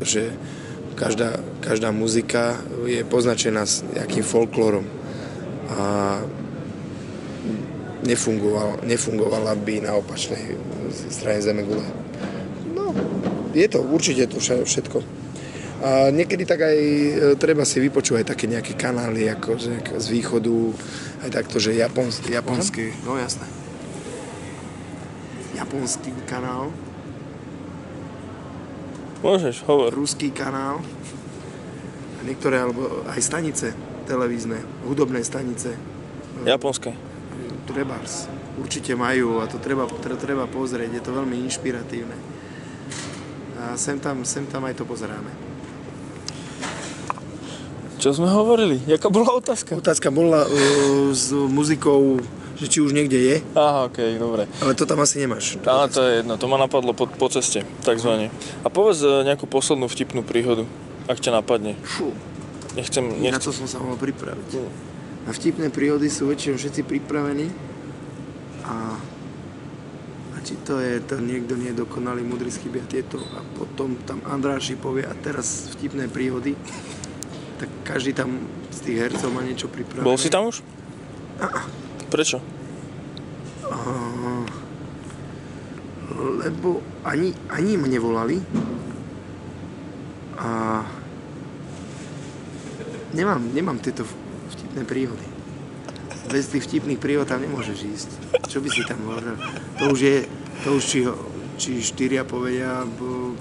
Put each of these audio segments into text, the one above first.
že každá muzika je poznačená s nejakým folklórom a nefungovala by na opačnej strane zemegule. No, je to, určite to všetko. A niekedy tak aj treba si vypočúvať také nejaké kanály ako z východu, aj takto, že japonské, no jasné. Japonský kanál. Môžeš, hovor. Ruský kanál. A niektoré, alebo aj stanice televízne, hudobné stanice. Japonské. Trebárs. Určite majú a to treba pozrieť, je to veľmi inšpiratívne. A sem tam aj to pozeráme. Čo sme hovorili? Jaká bola otázka? Otázka bola s muzikou, že či už niekde je. Aha, okej, dobre. Ale to tam asi nemáš. Áno, to je jedno, to ma napadlo po ceste, takzvané. A povedz nejakú poslednú vtipnú príhodu, ak ťa napadne. Fú, Nechcem... na to som sa mohol pripraviť. Na vtipné príhody sú väčšinou všetci pripravení a či to je to niekto nie je dokonalý, múdry schybia tieto a potom tam Andráši povie a teraz vtipné príhody, tak každý tam z tých hercov má niečo pripravené. Bol si tam už? Prečo? Lebo ani ma nevolali a nemám tieto vtipné príhody. Bez tých vtipných príhod tam nemôžeš ísť. Čo by si tam hovoril? To už či štyria povedia, alebo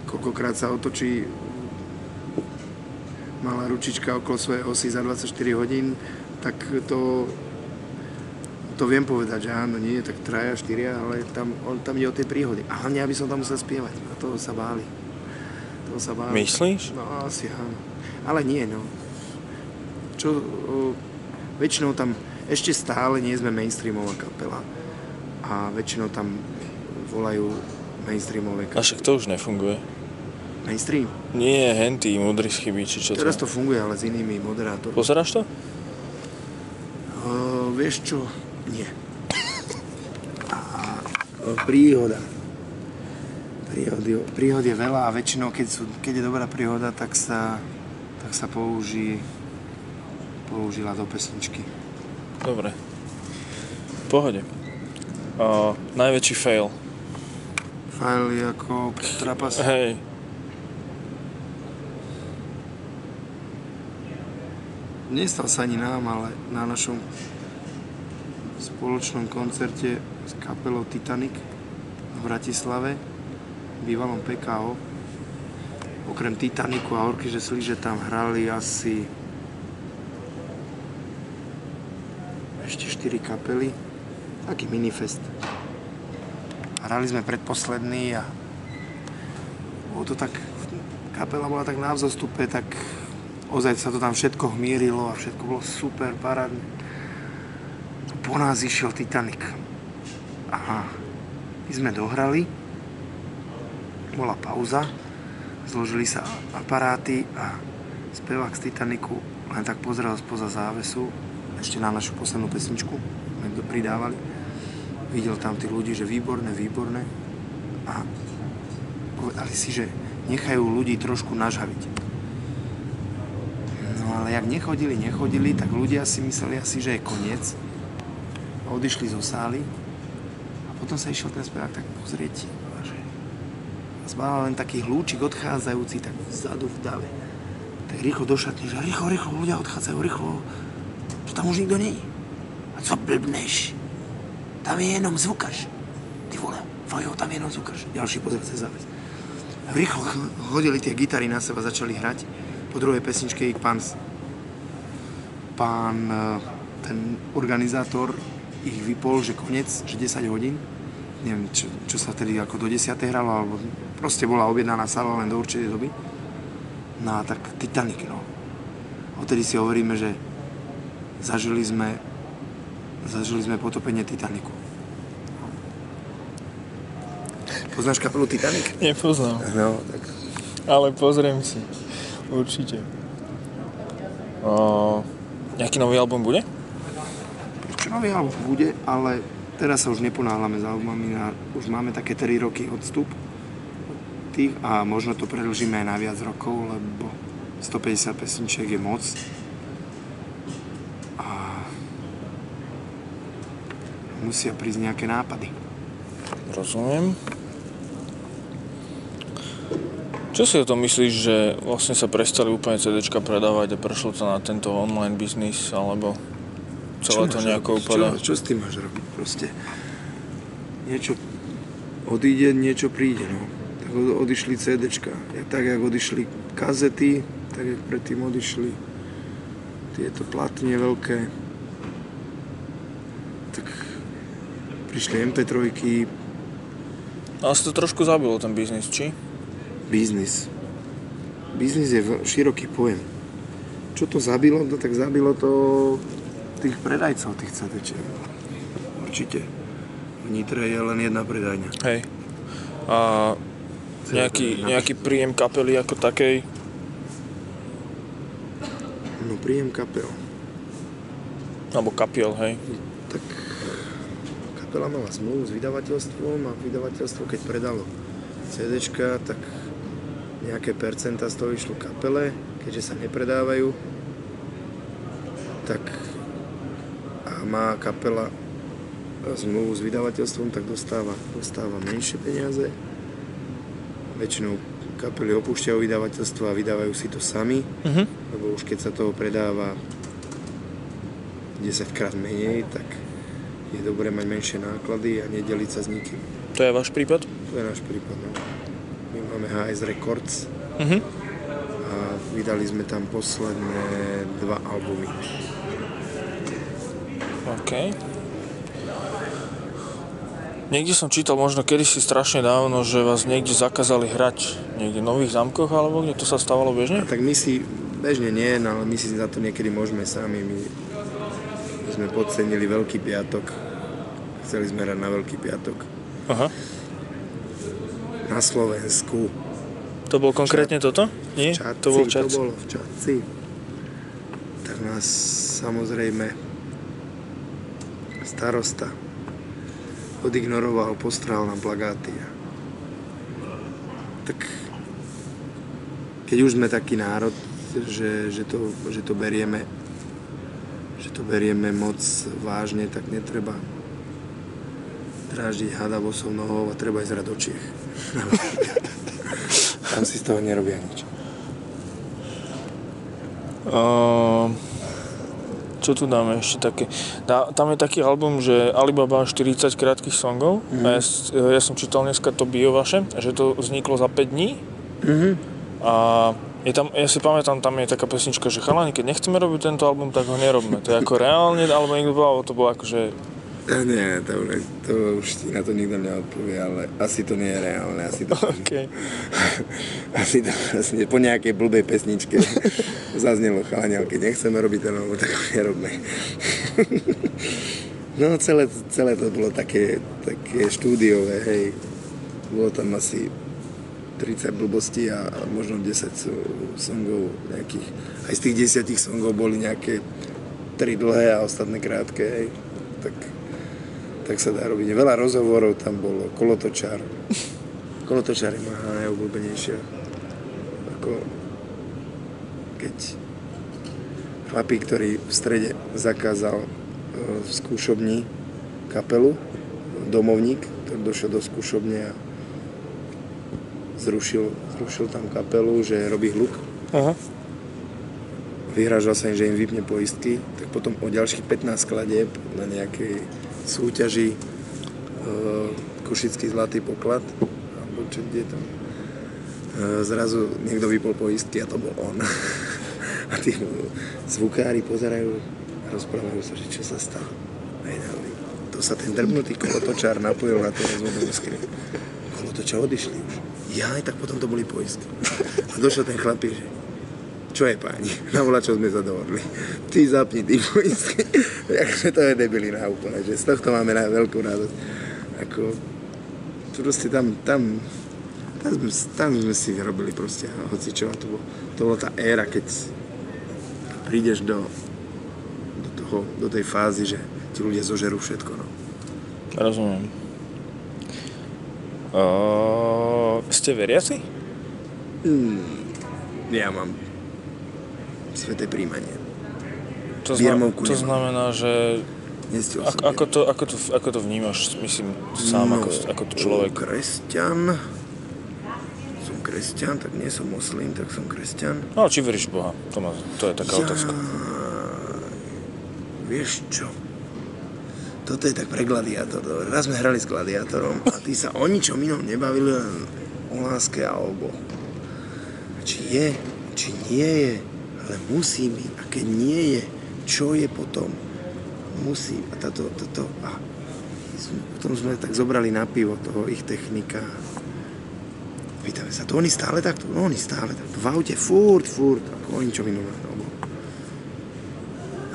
koľkokrát sa otočí malá ručička okolo svojej osy za 24 hodín, tak to viem povedať, že áno, nie, tak 3, 4, ale tam ide o tie príhody. A hlavne, aby som tam musel spievať. A toho sa báli. Myslíš? No, asi áno. Ale nie, no. Väčšinou tam ešte stále nie sme mainstreamová kapela. A väčšinou tam volajú mainstreamové kapely. A však to už nefunguje. Mainstream? Nie, henty, múdry schybí, či čo to? Teraz to funguje, ale s inými moderátormi. Pozeráš to? Vieš čo? Nie. Príhoda. Príhod je veľa a väčšinou, keď je dobrá príhoda, tak sa použila do pesničky. Dobre. V pohode. Najväčší fail. Fail je ako trapas. Hej. Nestal sa ani nám, ale na našom spoločnom koncerte s kapelou Titanic v Bratislave, bývalom PKO. Okrem Titanicu a Orkyže Sliže tam hrali asi ešte 4 kapely. Taký minifest. Hrali sme predposledný a bolo to tak, kapela bola tak na vzostupe, tak ozaj sa to tam všetko hmírilo a všetko bolo super, parádne. Po nás išiel Titanic. Aha. My sme dohrali, bola pauza, zložili sa aparáty a spevák z Titanicu len tak pozrel spoza závesu ešte na našu poslednú pesničku, sme to pridávali. Videl tam tí ľudí, že výborné a povedali si, že nechajú ľudí trošku nažhaviť. No ale jak nechodili, tak ľudia si mysleli asi, že je koniec a odišli zo sály a potom sa išiel ten spevák tak pozrieť, že zbával len taký hlúčik odchádzajúci tak vzadu v dave. Tak rýchlo do šatne, že rýchlo, ľudia odchádzajú, rýchlo, že tam už nikto nie je. A co blbneš? Tam je jenom zvukař. Ty vole, Fajo, tam je jenom zvukař. Ďalší pozrieť cez záves. Rýchlo hodili tie gitary na seba, začali hrať. Po druhej pesničke ich pán ten organizátor ich vypol, že koniec, že 10 hodín. Neviem, čo sa vtedy ako do 10. hralo, alebo proste bola objednaná sála len do určitej doby. No a tak Titanic, no. Odtedy si hovoríme, že zažili sme potopenie Titanicu. Poznáš kapelu Titanic? Nepoznám. No, tak. Ale pozriem si. Určite. Nejaký nový album bude? Čo nový album bude, ale teraz sa už neponáhľame za albumami, už máme také 3 roky odstup tých a možno to predĺžime aj na viac rokov, lebo 150 pesničiek je moc. A musia prísť nejaké nápady. Rozumiem. Čo si o tom myslíš, že vlastne sa prestali úplne CDčka predávať a prešlo to na tento online biznis, alebo celé to nejako upadá? Čo s tým máš robiť proste? Niečo odíde, niečo príde, no. Tak odišli CDčka. Tak, jak odišli kazety, tak, jak predtým odišli tieto platne veľké. Tak prišli MP3. Ale si to trošku zabilo, ten biznis, či? Biznis. Biznis je široký pojem. Čo to zabilo? No tak zabilo to tých predajcov, tých CDčiek. Určite. V Nitre je len jedna predajňa. Hej. A nejaký príjem kapely ako takej? No príjem kapel. Alebo kapiel, hej. Tak kapela mala zmluvu s vydavateľstvom a vydavateľstvo, keď predalo CDčka, tak nejaké percenta z toho išlo kapele, keďže sa nepredávajú, tak a má kapela zmluvu s vydavateľstvom, tak dostáva menšie peniaze. Väčšinou kapely opúšťajú vydavateľstvo a vydávajú si to sami, lebo už keď sa toho predáva 10-krát menej, tak je dobré mať menšie náklady a nedeliť sa s nikým. To je váš prípad? To je náš prípad, no. My máme HS Records a vydali sme tam posledné 2 albumy. OK. Niekde som čítal možno kedysi strašne dávno, že vás niekde zakázali hrať niekde v Nových Zámkoch alebo kde to sa stávalo bežne? A tak my si, bežne nie, no, ale my si za to niekedy môžeme sami. My sme podcenili Veľký piatok. Chceli sme hrať na Veľký piatok. Aha. Na Slovensku. To bol konkrétne toto? Nie? Čadci, to bol Čadci. To bolo v Čadci. Tak nás samozrejme starosta odignoroval, postrál nám plagáty. Tak keď už sme taký národ, že to berieme moc vážne, tak netreba dráždiť hada bosou nohou a treba ísť hrať do Čiech. Tam si z toho nerobia nič. Čo tu dáme ešte také? Tam je taký album, že Alibaba 40 krátkych songov. A ja som čítal dneska to bio vaše, že to vzniklo za 5 dní. A je tam, ja si pamätám, tam je taká pesnička, že chalani, keď nechceme robiť tento album, tak ho nerobme. To je ako reálne, alebo niekto povedal, to bolo akože... Nie, to už ti na to nikto neodpovie, ale asi to nie je reálne, asi to... Okay. Asi po nejakej blbej pesničke zaznelo chalani, ale keď nechceme robiť ten album, tak ho nerobme. No celé to bolo také štúdiové, hej. Bolo tam asi 30 blbostí a možno 10 songov nejakých. Aj z tých 10 songov boli nejaké 3 dlhé a ostatné krátke, hej. Tak sa dá robiť. Veľa rozhovorov tam bolo, Kolotočár. Kolotočár je moja najobľúbenejšia. Ako keď chlapík, ktorý v strede zakázal v skúšobni kapelu, domovník, ktorý došiel do skúšobne a zrušil tam kapelu, že robí hluk. Aha. Vyhrážal sa im, že im vypne poistky, tak potom o ďalších 15 skladieb na nejakej súťaži Košický zlatý poklad, alebo čo, kde tam, zrazu niekto vypol poistky a to bol on. A tí zvukári pozerajú a rozprávajú sa, že čo sa stalo. To sa ten drbnutý Kolotočár napojil na tú rozvodovú skriň. Kolotočár odišli už. Jaj, tak potom to boli poistky. A došiel ten chlapík, že čo je páni, na volačo sme sa dohodli. Ty zapni, ty poistky. Takže to je debilina úplne, že z tohto máme veľkú radosť. Ako, proste tam sme si robili proste hocičo. To bola tá éra, keď prídeš do tej fázy, že ti ľudia zožerú všetko. No. Rozumiem. Ste veriaci? Ja mám sveté príjmanie. To znamená, že ako to vnímaš, myslím, sám ako to človek? Som kresťan, tak nie som moslim, tak som kresťan. No, či veríš Boha? To je taká otázka. Vieš čo? Toto je tak pre gladiátorov. Raz sme hrali s gladiátorom a tí sa o ničom inom nebavili, len o láske a o Bohu. Či je, či nie je, ale musí byť. A keď nie je, čo je potom? Musí. A potom sme tak zobrali na pivo toho ich technika. Pýtame sa, to oni stále takto? No oni stále takto. V aute furt, ako o ničom inom.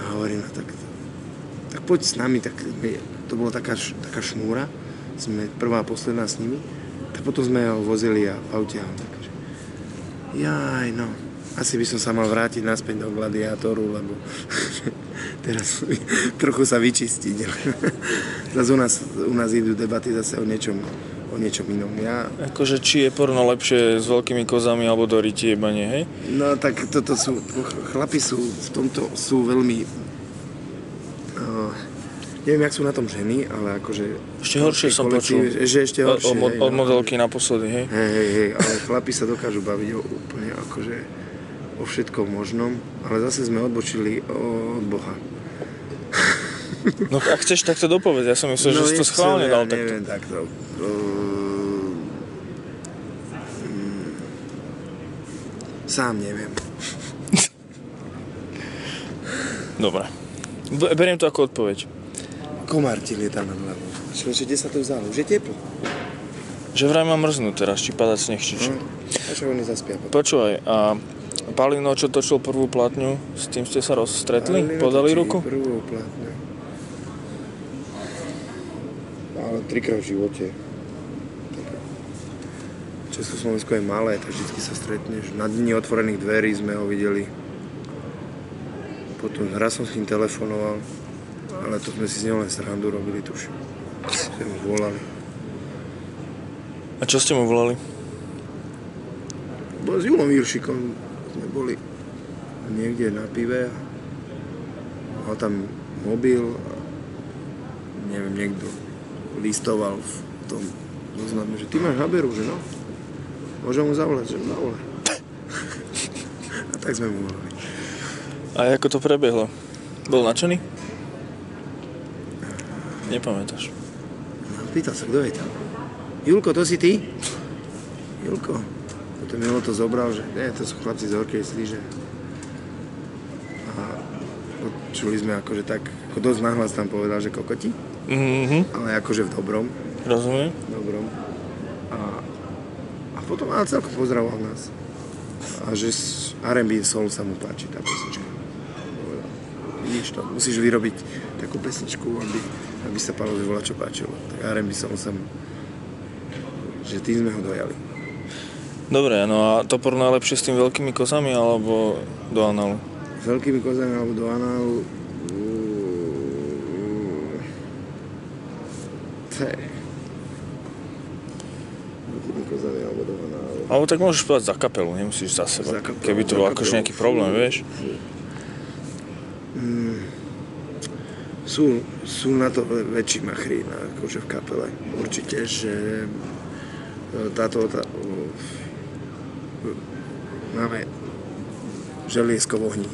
A hovorím, no tak poď s nami, tak to bola taká šnúra, sme prvá a posledná s nimi, tak potom sme ho vozili a v aute a on takže no, asi by som sa mal vrátiť naspäť do gladiátoru, lebo teraz trochu sa vyčistiť. Zase u nás idú debaty zase o niečom inom. Akože či je porno lepšie s veľkými kozami alebo do ryti jebanie, hej? No tak chlapi sú v tomto veľmi neviem, jak sú na tom ženy, ale akože... Ešte horšie som počul. Ešte horšie. Od modelky naposledy, hej? Hej, ale chlapi sa dokážu baviť úplne akože o všetkom možnom, ale zase sme odbočili od Boha. No ak chceš, tak to dopovedz. Ja som myslel, že si to schválne dal takto. Neviem takto. Sám neviem. Dobre. Beriem to ako odpoveď. Komár ti lieta nad hlavou. Kde sa to vzalo? Už je teplo. Že vraj má mrznúť teraz, či padať sneh, či čo. A čo oni zaspia potom? Počúvaj, a Palino, čo točil prvú platňu, s tým ste sa rozstretli? Podali ruku? Prvú platňu. Ale 3-krát v živote. Československo je malé, tak vždy sa stretneš. Na dni otvorených dverí sme ho videli. Potom raz som s ním telefonoval, ale to sme si s ním len srandu robili, tuším. Sme mu volali. A čo ste mu volali? S Julom Viršikom sme boli niekde na pive a mal tam mobil a neviem, niekto listoval v tom zozname, že ty máš Haberu, že no? Môžem mu zavolať, že zavolaj. A tak sme mu volali. A ako to prebiehlo? Bol nadšený? Nepamätáš. No, pýtal sa, kto je tam? Julko, to si ty? Julko. Potom Julo to zobral, že nie, to sú chlapci z orkestry, že... A počuli sme akože tak, ako dosť nahlas tam povedal, že kokoti. Ale akože v dobrom. Rozumiem. V dobrom. A potom ale celkom pozdravoval nás. A že R&B Soul sa mu páči, tá pesnička. Vidíš to, musíš vyrobiť takú pesničku, aby sa Pálovi volačo páčilo. Tak R&B Soul sa mu... Že tým sme ho dojali. Dobre, no a to porno je lepšie s tým veľkými kozami alebo do análu? S veľkými kozami alebo do análu... Veľkými kozami alebo do análu... Alebo tak môžeš povedať za kapelu, nemusíš za seba. Keby to bol akože nejaký problém, vieš? Sú na to väčší machrí, akože v kapele. Určite, že máme želiesko v ohni.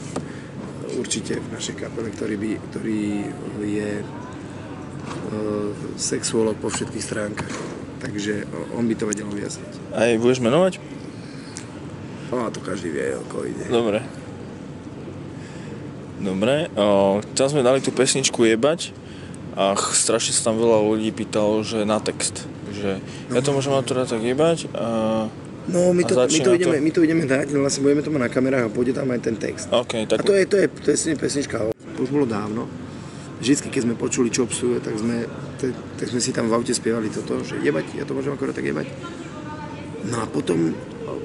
Určite v našej kapele, ktorý je sexuolog po všetkých stránkach. Takže on by to vedel objasniť. Aj budeš menovať? To každý vie, ako ide. Dobre, tam sme dali tú pesničku Jebať a strašne sa tam veľa ľudí pýtalo, že na text. Že ja to môžem akurát tak jebať a... No, my to ideme dať, vlastne budeme to mať na kamerách a pôjde tam aj ten text. Okay, tak... A to je pesnička, to už bolo dávno. Vždycky, keď sme počuli, čo psuje, tak sme si tam v aute spievali toto, že jebať, ja to môžem akorát tak jebať. No a potom,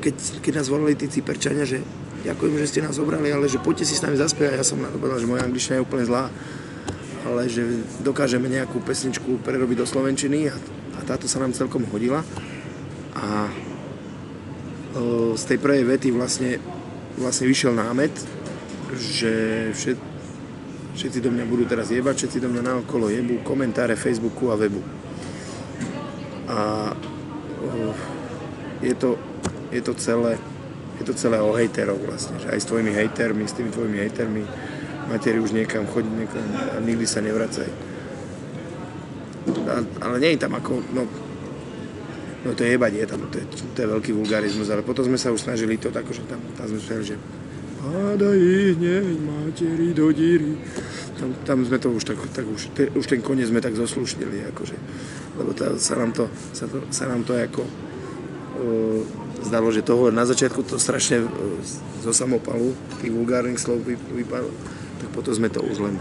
keď nás volali tí Cyperčania, že ďakujem, že ste nás zobrali, ale že poďte si s nami zaspievať, ja som na to povedal, že moja angličtina je úplne zlá. A ale že dokážeme nejakú pesničku prerobiť do slovenčiny a táto sa nám celkom hodila. A z tej prvej vety vlastne vyšiel námet, že všetci do mňa budú teraz jebať, všetci do mňa naokolo jebú, komentáre Facebooku a webu. A je to celé o hejterov vlastne, že aj s tvojimi hejtermi, s tými tvojimi hejtermi Materi už niekam chodí a nikdy sa nevracaj. Ale nie je tam ako, no to je jebať, je tam, to je veľký vulgarizmus, ale potom sme sa už snažili to tak, že tam sme speli, že pádaj hneď Materi do díry. Tam sme to už už ten koniec sme tak zoslušnili, akože, lebo sa nám to ako zdalo, že toho na začiatku to strašne zo samopalu, tých vulgárnych slov vypadlo, tak potom sme to už len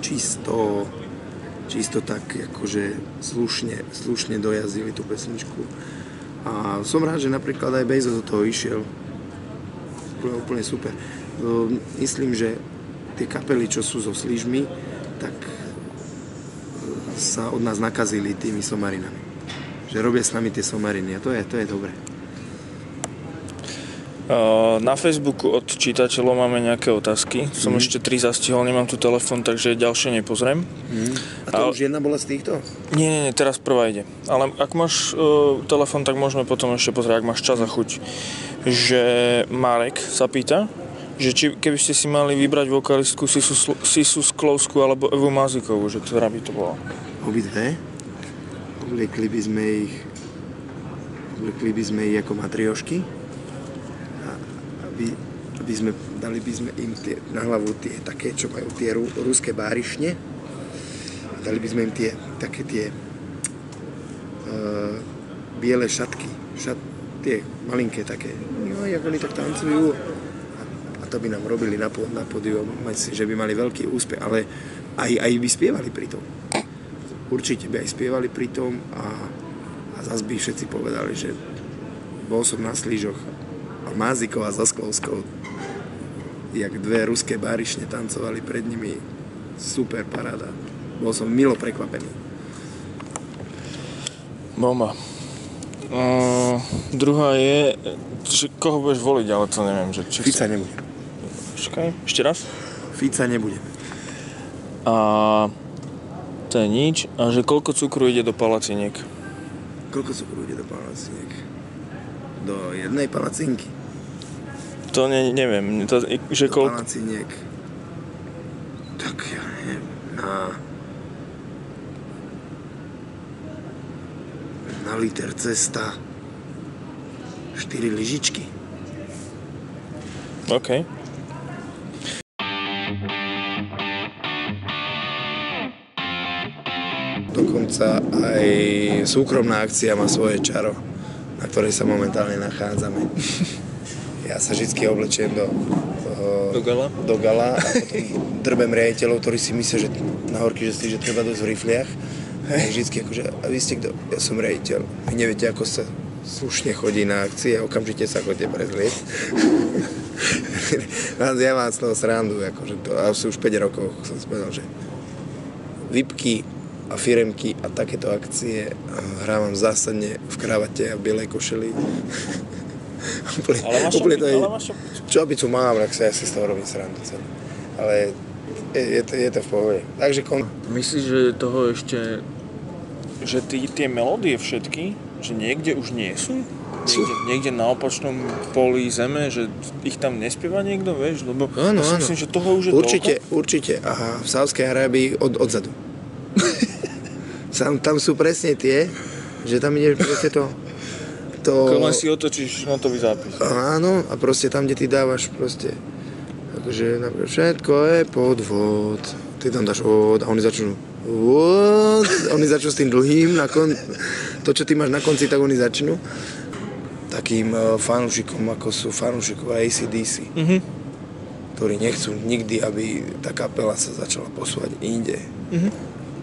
čisto tak akože slušne dojazdili tú pesničku. A som rád, že napríklad aj Bejzo do toho išiel. Úplne super. Myslím, že tie kapely, čo sú so slížmi, tak sa od nás nakazili tými somarinami. Že robia s nami tie somariny a to je dobré. Na Facebooku od čitateľov máme nejaké otázky. Som ešte 3 zastihol, nemám tu telefón, takže ďalšie nepozriem. A to už jedna bola z týchto? Nie, teraz prvá ide. Ale ak máš telefón, tak môžeme potom ešte pozrieť, ak máš čas a chuť. Že Marek sa pýta, že keby ste si mali vybrať vokalistku Sisu Sklovskú alebo Evu Mazikovú, že ktorá by to bola? Obidve. Obliekli by sme ich ako matriošky. Dali by sme im na hlavu tie také, čo majú tie ruské bárišne. Dali by sme im tie biele šatky. Tie malinké také. No, jak oni tak tancujú. A to by nám robili na pódiu. Že by mali veľký úspech. Ale aj by spievali pri tom. Určite by aj spievali pri tom. A zase by všetci povedali, že bol som na slížoch. A Máziková so Sklovskou, jak dve ruské bárišne tancovali pred nimi, super paráda. Bol som milo prekvapený. Bomba. Druhá je, že koho budeš voliť, ale to neviem. Že Fica nebude. Počkaj, ešte raz? Fica nebude. A to je nič. A že koľko cukru ide do palaciniek? Koľko cukru ide do palaciniek? Do jednej palacinky? To neviem. Že do palaciniek. Tak ja neviem. Na liter cesta 4 lyžičky. OK. Dokonca aj súkromná akcia má svoje čaro, na ktorej sa momentálne nachádzame. Ja sa vždy oblečiem do gala a potom drbem riaditeľov, ktorí si myslia, že na horky, že treba dosť v rifliach. Vždycky akože, a vy ste kto? Ja som riaditeľ. Vy neviete, ako sa slušne chodí na akcie a okamžite sa chodíte prezlieť. Ja mám z toho srandu, akože to, a už 5 rokov som spovedal, že VIPky a firemky a takéto akcie hrávam zásadne v kravate a v bielej košeli. Ale máš čopicu mám, tak ja si z toho robím srandu celé. Ale je to v pohode. Takže Myslíš, že toho ešte, že tie melódie všetky, že niekde už nie sú? Niekde na opačnom poli zeme, že ich tam nespieva niekto, vieš? Lebo áno. myslím, že toho už je Určite. A v Saudskej Arábii odzadu. Tam sú presne tie, že tam ide proste to... Len si otočíš notový zápis. Áno, a proste tam, kde ty dávaš proste, akože napríklad všetko je podvod. Ty tam dáš od a oni začnú oni začnú s tým dlhým, to, čo ty máš na konci, tak oni začnú. Takým fanúšikom, ako sú fanúšikovia AC/DC, ktorí nechcú nikdy, aby tá kapela sa začala posúvať inde.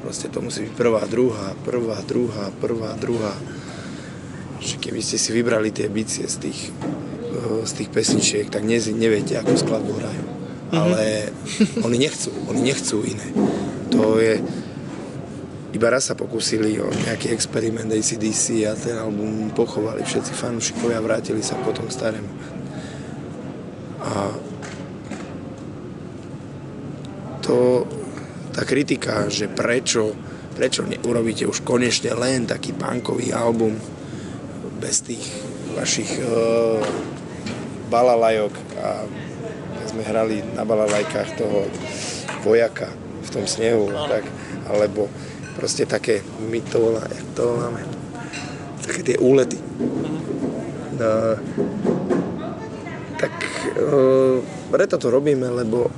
Proste to musí byť prvá, druhá. Že keby ste si vybrali tie bicie z tých pesničiek, tak neviete, akú skladbu hrajú. Ale oni nechcú iné. to je... Iba raz sa pokúsili o nejaký experiment AC/DC a ten album pochovali všetci fanúšikovia a vrátili sa potom k starému. A tá kritika, že prečo neurobíte už konečne len taký punkový album bez tých vašich balalajok a sme hrali na balalajkách toho vojaka v tom snehu, tak, alebo proste také, my to voláme, také tie úlety. No, tak preto to robíme, lebo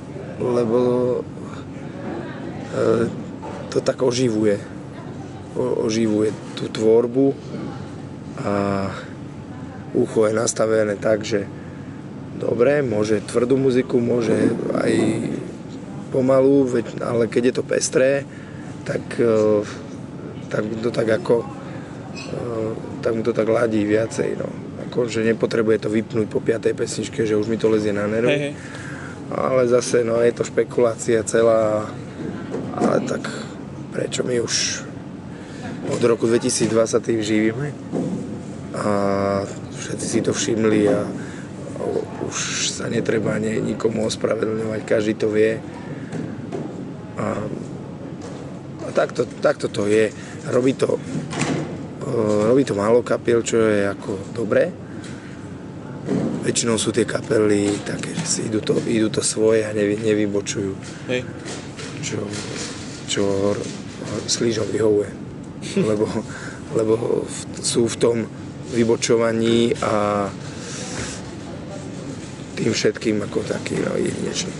to tak oživuje tú tvorbu a ucho je nastavené tak, že dobre, môže tvrdú muziku, môže aj pomalú, ale keď je to pestré, tak mu to tak ladí viacej, no. Akože nepotrebuje to vypnúť po 5. pesničke, že už mi to lezie na nervy. Ale zase, no, je to špekulácia celá, ale tak prečo my už od roku 2002 sa tým živíme a všetci si to všimli a už sa netreba nikomu ospravedlňovať, každý to vie. A takto to je. Robí to málo kapiel, čo je ako dobré. Väčšinou sú tie kapely také, že si idú to svoje a nevybočujú. Hej. Čo slížom vyhovuje. Lebo sú v tom vybočovaní a tým všetkým ako taký jedinečný.